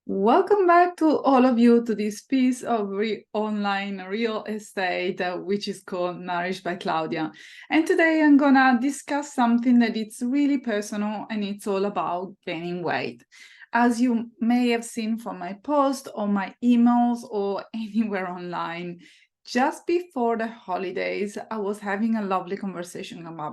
Welcome back to all of you to this piece of online real estate, which is called Nourished by Claudia. And today I'm gonna discuss something that it's really personal and it's all about gaining weight. As you may have seen from my post or my emails or anywhere online, just before the holidays, I was having a lovely conversation about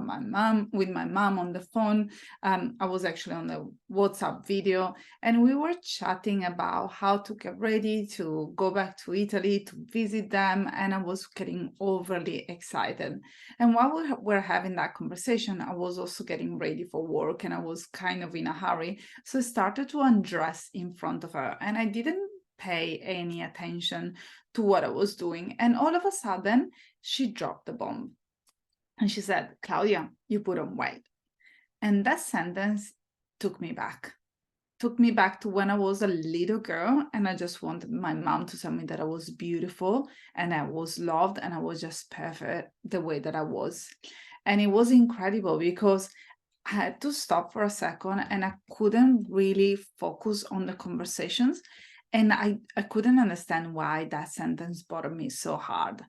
with my mom on the phone. I was actually on the WhatsApp video, and we were chatting about how to get ready to go back to Italy to visit them. And I was getting overly excited. And while we were having that conversation, I was also getting ready for work and I was kind of in a hurry. So I started to undress in front of her and I didn't pay any attention to what I was doing. And all of a sudden, she dropped the bomb. And she said, "Claudia, you put on weight." And that sentence took me back to when I was a little girl and I just wanted my mom to tell me that I was beautiful and I was loved and I was just perfect the way that I was. And it was incredible because I had to stop for a second and I couldn't really focus on the conversations. And I couldn't understand why that sentence bothered me so hard.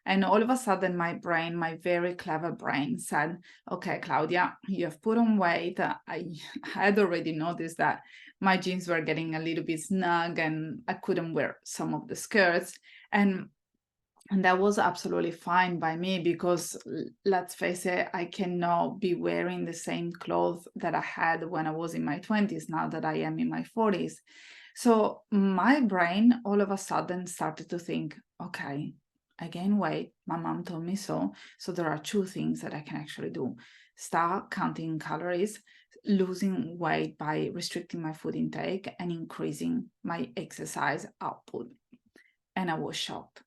And all of a sudden, my brain, my very clever brain said, "Okay, Claudia, you have put on weight." I had already noticed that my jeans were getting a little bit snug and I couldn't wear some of the skirts. And that was absolutely fine by me because let's face it, I cannot be wearing the same clothes that I had when I was in my 20s, now that I am in my 40s. So my brain all of a sudden started to think, okay, I gain weight. My mom told me so. So there are two things that I can actually do. Start counting calories, losing weight by restricting my food intake and increasing my exercise output. And I was shocked.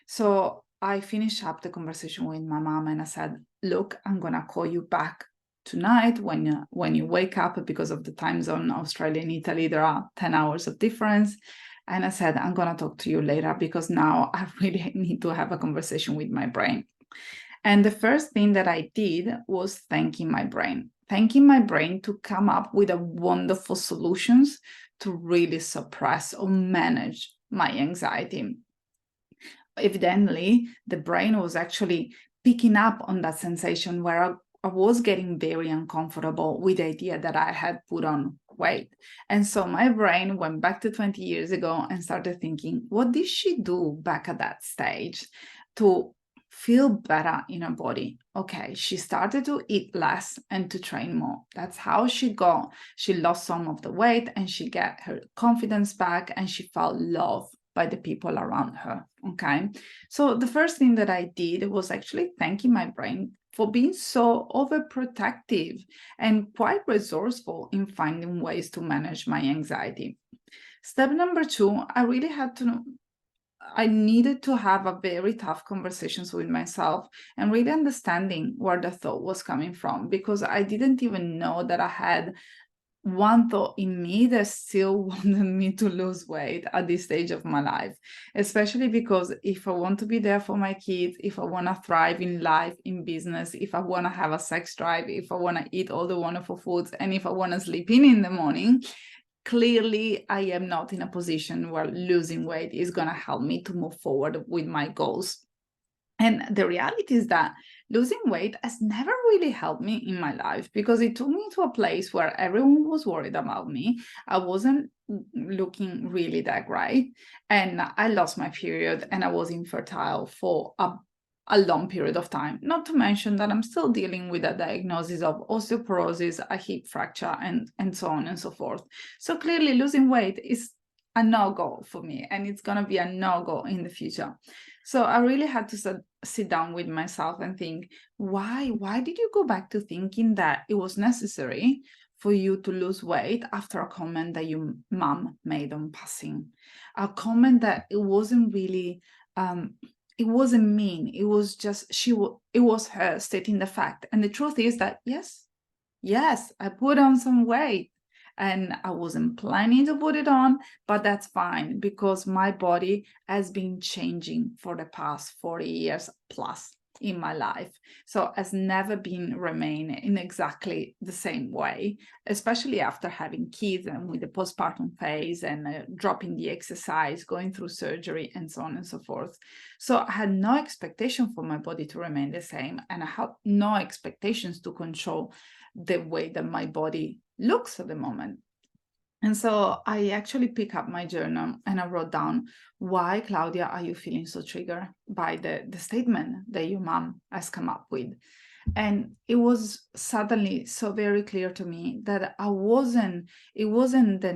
So I finished up the conversation with my mom and I said, "Look, I'm going to call you back tonight when you wake up, because of the time zone, Australia and Italy, there are 10 hours of difference." And I said, "I'm going to talk to you later because now I really need to have a conversation with my brain." And the first thing that I did was thanking my brain to come up with a wonderful solutions to really suppress or manage my anxiety. Evidently, the brain was actually picking up on that sensation where I was getting very uncomfortable with the idea that I had put on weight. And so my brain went back to 20 years ago and started thinking, what did she do back at that stage to feel better in her body? Okay, she started to eat less and to train more. That's how she lost some of the weight and she got her confidence back and she felt love by the people around her. Okay, so the first thing that I did was actually thanking my brain for being so overprotective and quite resourceful in finding ways to manage my anxiety. Step number two, I needed to have a very tough conversations with myself and really understanding where the thought was coming from, because I didn't even know that I had one thought in me that still wanted me to lose weight at this stage of my life, especially because if I want to be there for my kids, if I want to thrive in life, in business, if I want to have a sex drive, if I want to eat all the wonderful foods, and if I want to sleep in the morning, clearly I am not in a position where losing weight is going to help me to move forward with my goals. And the reality is that losing weight has never really helped me in my life, because it took me to a place where everyone was worried about me. I wasn't looking really that great. And I lost my period and I was infertile for a long period of time. Not to mention that I'm still dealing with a diagnosis of osteoporosis, a hip fracture, and so on and so forth. So clearly losing weight is a no-go for me, and it's going to be a no-go in the future. So I really had to sit down with myself and think, why did you go back to thinking that it was necessary for you to lose weight after a comment that your mom made on passing? A comment that it wasn't really, it wasn't mean. It was just, it was her stating the fact. And the truth is that, yes, I put on some weight. And I wasn't planning to put it on, but that's fine because my body has been changing for the past 40 years plus. in my life. So has never been remain in exactly the same way, especially after having kids and with the postpartum phase and dropping the exercise, going through surgery and so on and so forth. So I had no expectation for my body to remain the same, and I had no expectations to control the way that my body looks at the moment. And so I actually pick up my journal and I wrote down, why, Claudia, are you feeling so triggered by the statement that your mom has come up with? And it was suddenly so very clear to me that it wasn't the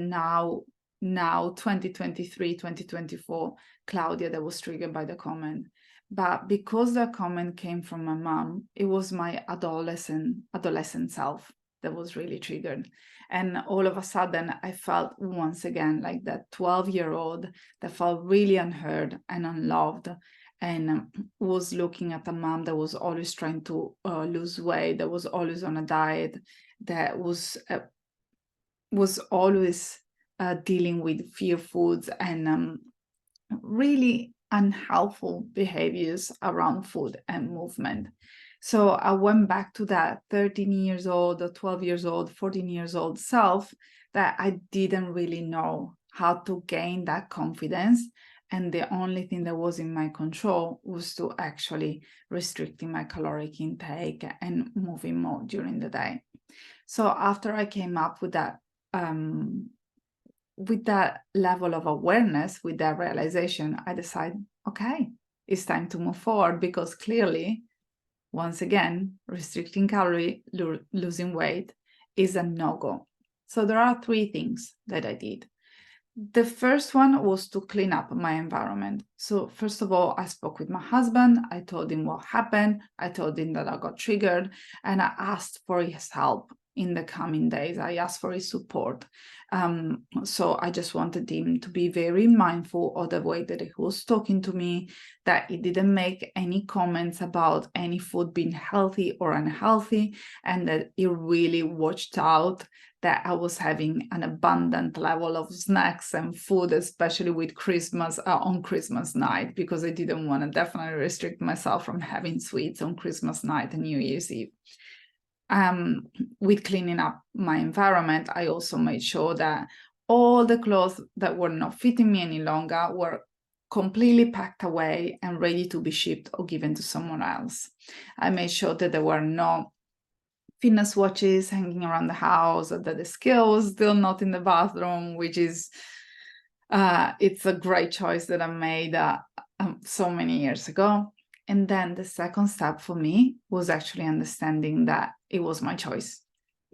now 2023, 2024 Claudia that was triggered by the comment. But because the comment came from my mom, it was my adolescent self that was really triggered. And all of a sudden, I felt once again like that 12-year-old that felt really unheard and unloved, and was looking at a mom that was always trying to lose weight, that was always on a diet, that was always dealing with fear foods and really unhelpful behaviors around food and movement. So I went back to that 13 years old, or 12 years old, 14 years old self that I didn't really know how to gain that confidence. And the only thing that was in my control was to actually restricting my caloric intake and moving more during the day. So after I came up with that level of awareness, with that realization, I decided, okay, it's time to move forward, because clearly, once again, restricting calorie, losing weight is a no-go. So there are 3 things that I did. The first one was to clean up my environment. So first of all, I spoke with my husband. I told him what happened. I told him that I got triggered, and I asked for his help in the coming days. I asked for his support. So I just wanted him to be very mindful of the way that he was talking to me, that he didn't make any comments about any food being healthy or unhealthy, and that he really watched out that I was having an abundant level of snacks and food, especially with Christmas, on Christmas night, because I didn't want to definitely restrict myself from having sweets on Christmas night and New Year's Eve. With cleaning up my environment, I also made sure that all the clothes that were not fitting me any longer were completely packed away and ready to be shipped or given to someone else. I made sure that there were no fitness watches hanging around the house, or that the scale was still not in the bathroom, which is, it's a great choice that I made so many years ago. And then the second step for me was actually understanding that it was my choice.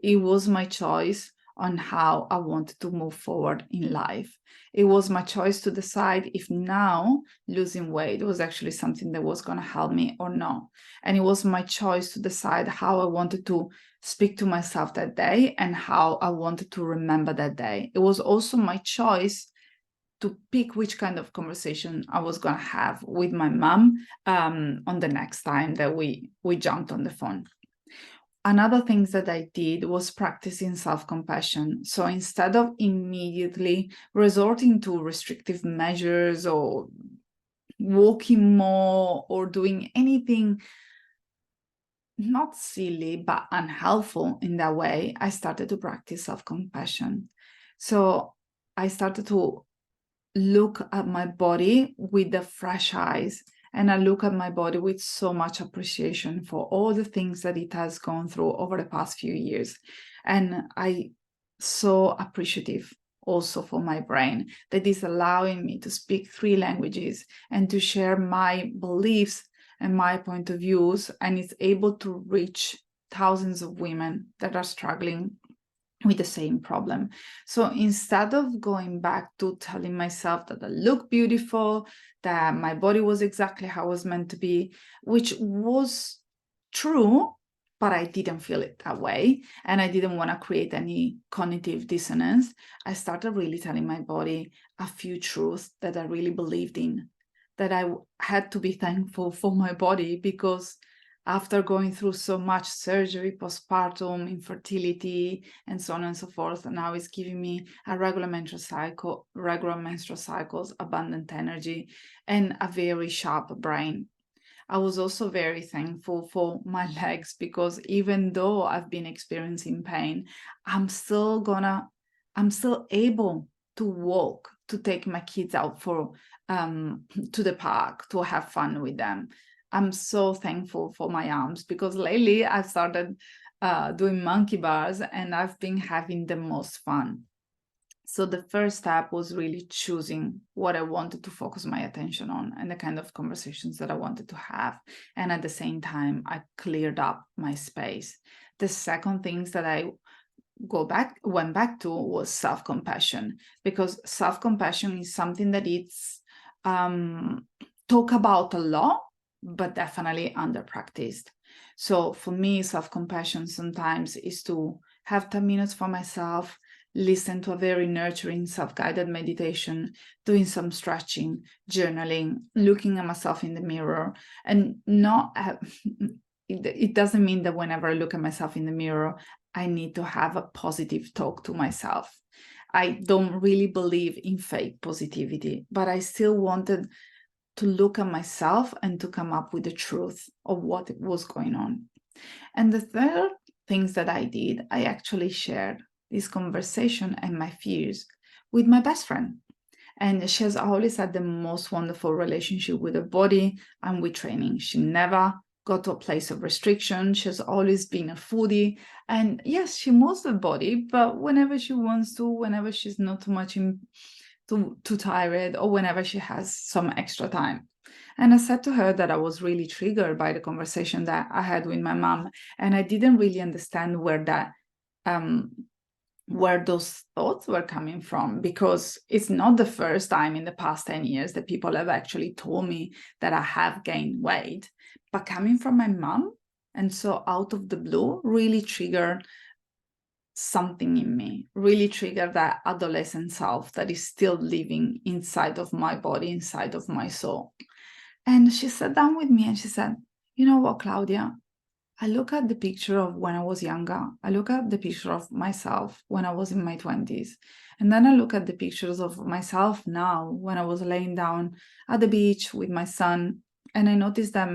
It was my choice on how I wanted to move forward in life. It was my choice to decide if now losing weight was actually something that was going to help me or not. And it was my choice to decide how I wanted to speak to myself that day and how I wanted to remember that day. It was also my choice to pick which kind of conversation I was going to have with my mom on the next time that we jumped on the phone. Another thing that I did was practicing self-compassion. So instead of immediately resorting to restrictive measures or walking more or doing anything not silly but unhelpful in that way, I started to practice self-compassion. So I started to look at my body with the fresh eyes, and I look at my body with so much appreciation for all the things that it has gone through over the past few years. And I so appreciative also for my brain that is allowing me to speak 3 languages and to share my beliefs and my point of views, and it's able to reach thousands of women that are struggling with the same problem. So instead of going back to telling myself that I look beautiful, that my body was exactly how it was meant to be, which was true, but I didn't feel it that way, and I didn't want to create any cognitive dissonance, I started really telling my body a few truths that I really believed in, that I had to be thankful for my body, because after going through so much surgery, postpartum, infertility, and so on and so forth, and now it's giving me a regular menstrual cycles, abundant energy, and a very sharp brain. I was also very thankful for my legs, because even though I've been experiencing pain, I'm still able to walk, to take my kids out to the park, to have fun with them. I'm so thankful for my arms, because lately I've started doing monkey bars and I've been having the most fun. So the first step was really choosing what I wanted to focus my attention on and the kind of conversations that I wanted to have. And at the same time, I cleared up my space. The second things that I went back to was self-compassion, because self-compassion is something that it's talked about a lot, but definitely under practiced. So for me, self-compassion sometimes is to have 10 minutes for myself, listen to a very nurturing self-guided meditation, doing some stretching, journaling, looking at myself in the mirror, and not have, it doesn't mean that whenever I look at myself in the mirror, I need to have a positive talk to myself. I don't really believe in fake positivity, but I still wanted to look at myself and to come up with the truth of what was going on. And the third things that I did, I actually shared this conversation and my fears with my best friend. And she has always had the most wonderful relationship with her body and with training. She never got to a place of restriction. She's always been a foodie. And yes, she moves her body, but whenever she wants to, whenever she's not too tired, or whenever she has some extra time. And I said to her that I was really triggered by the conversation that I had with my mom, and I didn't really understand where those thoughts were coming from, because it's not the first time in the past 10 years that people have actually told me that I have gained weight, but coming from my mom, and so out of the blue, really triggered something in me, really triggered that adolescent self that is still living inside of my body, inside of my soul. And she sat down with me and she said, you know what, Claudia, I look at the picture of when I was younger. I look at the picture of myself when I was in my 20s. And then I look at the pictures of myself now when I was laying down at the beach with my son. And I noticed that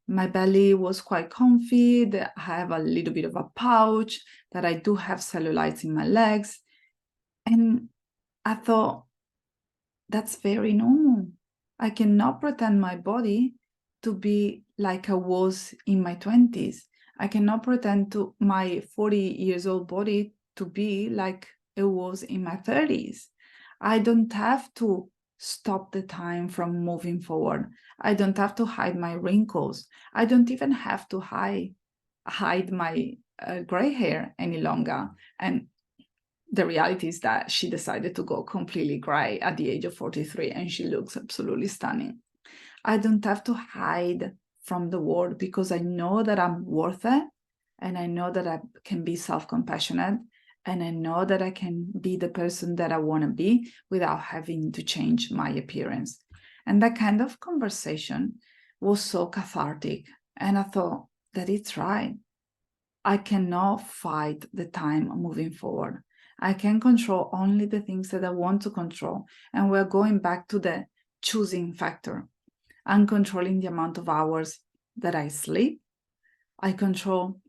my belly was quite comfy, that I have a little bit of a pouch, that I do have cellulites in my legs. And I thought, that's very normal. I cannot pretend my body to be like I was in my 20s. I cannot pretend to my 40 years old body to be like it was in my 30s. I don't have to stop the time from moving forward. I don't have to hide my wrinkles. I don't even have to hide my gray hair any longer. And the reality is that she decided to go completely gray at the age of 43, and she looks absolutely stunning. I don't have to hide from the world, because I know that I'm worth it, and I know that I can be self-compassionate, and I know that I can be the person that I want to be without having to change my appearance. And that kind of conversation was so cathartic. And I thought that it's right. I cannot fight the time moving forward. I can control only the things that I want to control. And we're going back to the choosing factor. I'm controlling the amount of hours that I sleep. I control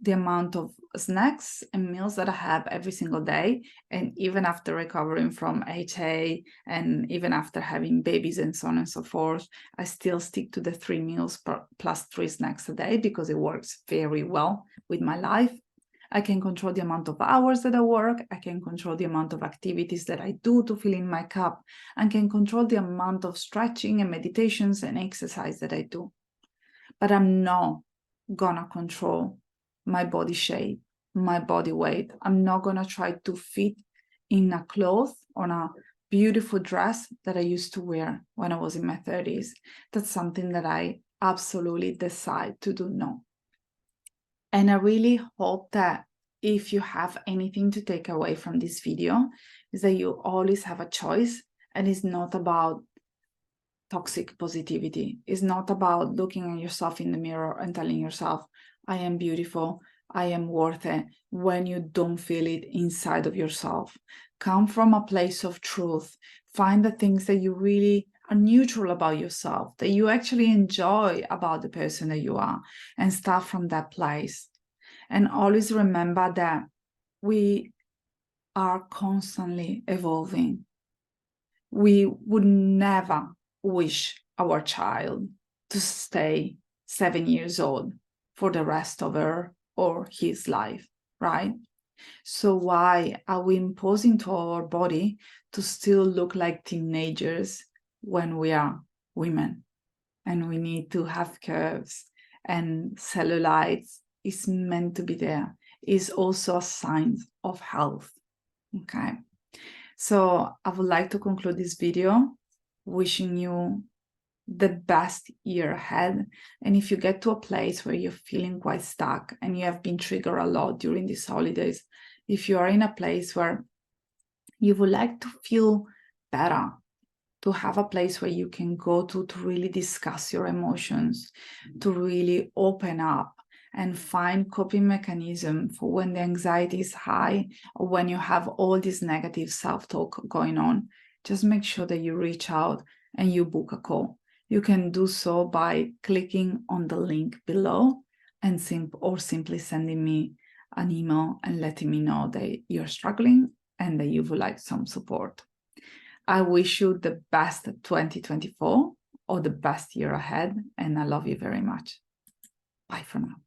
the amount of snacks and meals that I have every single day. And even after recovering from HA, and even after having babies and so on and so forth, I still stick to the 3 meals plus 3 snacks a day, because it works very well with my life. I can control the amount of hours that I work. I can control the amount of activities that I do to fill in my cup. I can control the amount of stretching and meditations and exercise that I do. But I'm not gonna control my body shape, my body weight. I'm not gonna try to fit in a cloth on a beautiful dress that I used to wear when I was in my 30s. That's something that I absolutely decide to do no. And I really hope that if you have anything to take away from this video, is that you always have a choice, and it's not about toxic positivity. It's not about looking at yourself in the mirror and telling yourself, I am beautiful, I am worth it, when you don't feel it inside of yourself. Come from a place of truth. Find the things that you really are neutral about yourself, that you actually enjoy about the person that you are, and start from that place. And always remember that we are constantly evolving. We would never wish our child to stay 7 years old for the rest of her or his life, right? So why are we imposing to our body to still look like teenagers when we are women? And we need to have curves, and cellulite is meant to be there. It's also a sign of health, okay? So I would like to conclude this video wishing you the best year ahead. And if you get to a place where you're feeling quite stuck and you have been triggered a lot during these holidays, if you are in a place where you would like to feel better, to have a place where you can go to really discuss your emotions, to really open up and find coping mechanism for when the anxiety is high or when you have all this negative self-talk going on, just make sure that you reach out and you book a call. You can do so by clicking on the link below and simply sending me an email and letting me know that you're struggling and that you would like some support. I wish you the best 2024 or the best year ahead, and I love you very much. Bye for now.